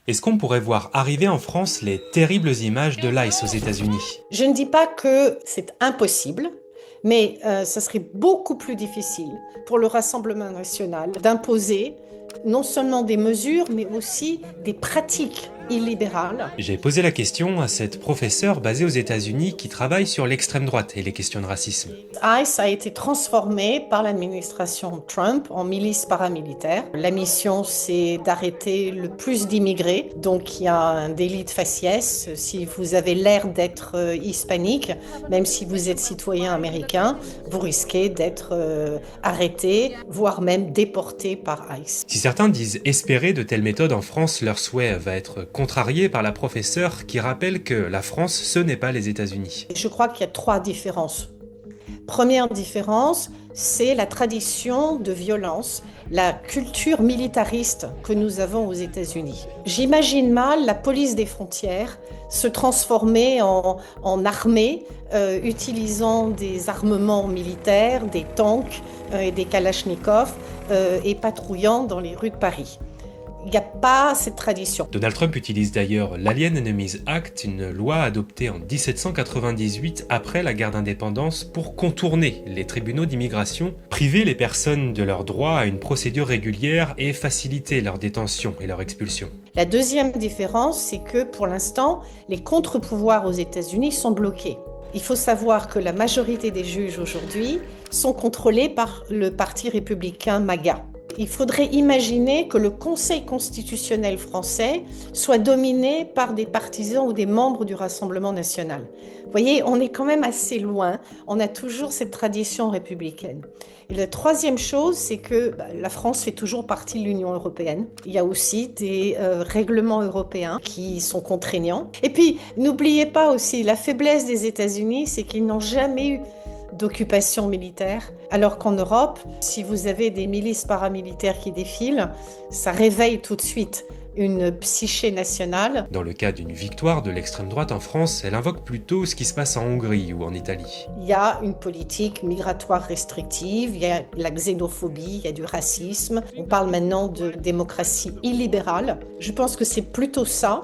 Est-ce qu'on pourrait voir arriver en France les terribles images de l'ICE aux États-Unis? Je ne dis pas que c'est impossible, mais ça serait beaucoup plus difficile pour le Rassemblement national d'imposer non seulement des mesures, mais aussi des pratiques illibérales. J'ai posé la question à cette professeure basée aux États-Unis qui travaille sur l'extrême droite et les questions de racisme. ICE a été transformé par l'administration Trump en milice paramilitaire. La mission, c'est d'arrêter le plus d'immigrés. Donc, il y a un délit de faciès. Si vous avez l'air d'être hispanique, même si vous êtes citoyen américain, vous risquez d'être arrêté, voire même déporté par ICE. Si certains disent espérer de telles méthodes en France, leur souhait va être contrarié par la professeure qui rappelle que la France, ce n'est pas les États-Unis. Je crois qu'il y a 3 différences. Première différence, c'est la tradition de violence, la culture militariste que nous avons aux États-Unis. J'imagine mal la police des frontières se transformer en armée, utilisant des armements militaires, des tanks et des kalachnikovs et patrouillant dans les rues de Paris. Il n'y a pas cette tradition. Donald Trump utilise d'ailleurs l'Alien Enemies Act, une loi adoptée en 1798 après la guerre d'indépendance pour contourner les tribunaux d'immigration, priver les personnes de leur droit à une procédure régulière et faciliter leur détention et leur expulsion. La deuxième différence, c'est que pour l'instant, les contre-pouvoirs aux États-Unis sont bloqués. Il faut savoir que la majorité des juges aujourd'hui sont contrôlés par le parti républicain MAGA. Il faudrait imaginer que le Conseil constitutionnel français soit dominé par des partisans ou des membres du Rassemblement national. Vous voyez, on est quand même assez loin. On a toujours cette tradition républicaine. Et la troisième chose, c'est que la France fait toujours partie de l'Union européenne. Il y a aussi des règlements européens qui sont contraignants. Et puis, n'oubliez pas aussi, la faiblesse des États-Unis, c'est qu'ils n'ont jamais eu d'occupation militaire, alors qu'en Europe, si vous avez des milices paramilitaires qui défilent, ça réveille tout de suite une psyché nationale. Dans le cas d'une victoire de l'extrême droite en France, elle invoque plutôt ce qui se passe en Hongrie ou en Italie. Il y a une politique migratoire restrictive, il y a la xénophobie, il y a du racisme. On parle maintenant de démocratie illibérale. Je pense que c'est plutôt ça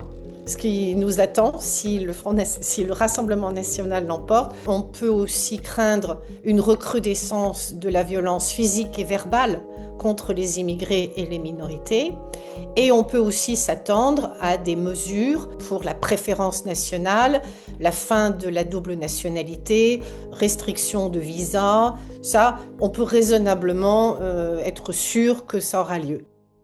ce qui nous attend si le Rassemblement national l'emporte. On peut aussi craindre une recrudescence de la violence physique et verbale contre les immigrés et les minorités. Et on peut aussi s'attendre à des mesures pour la préférence nationale, la fin de la double nationalité, restriction de visa. Ça, on peut raisonnablement être sûr que ça aura lieu.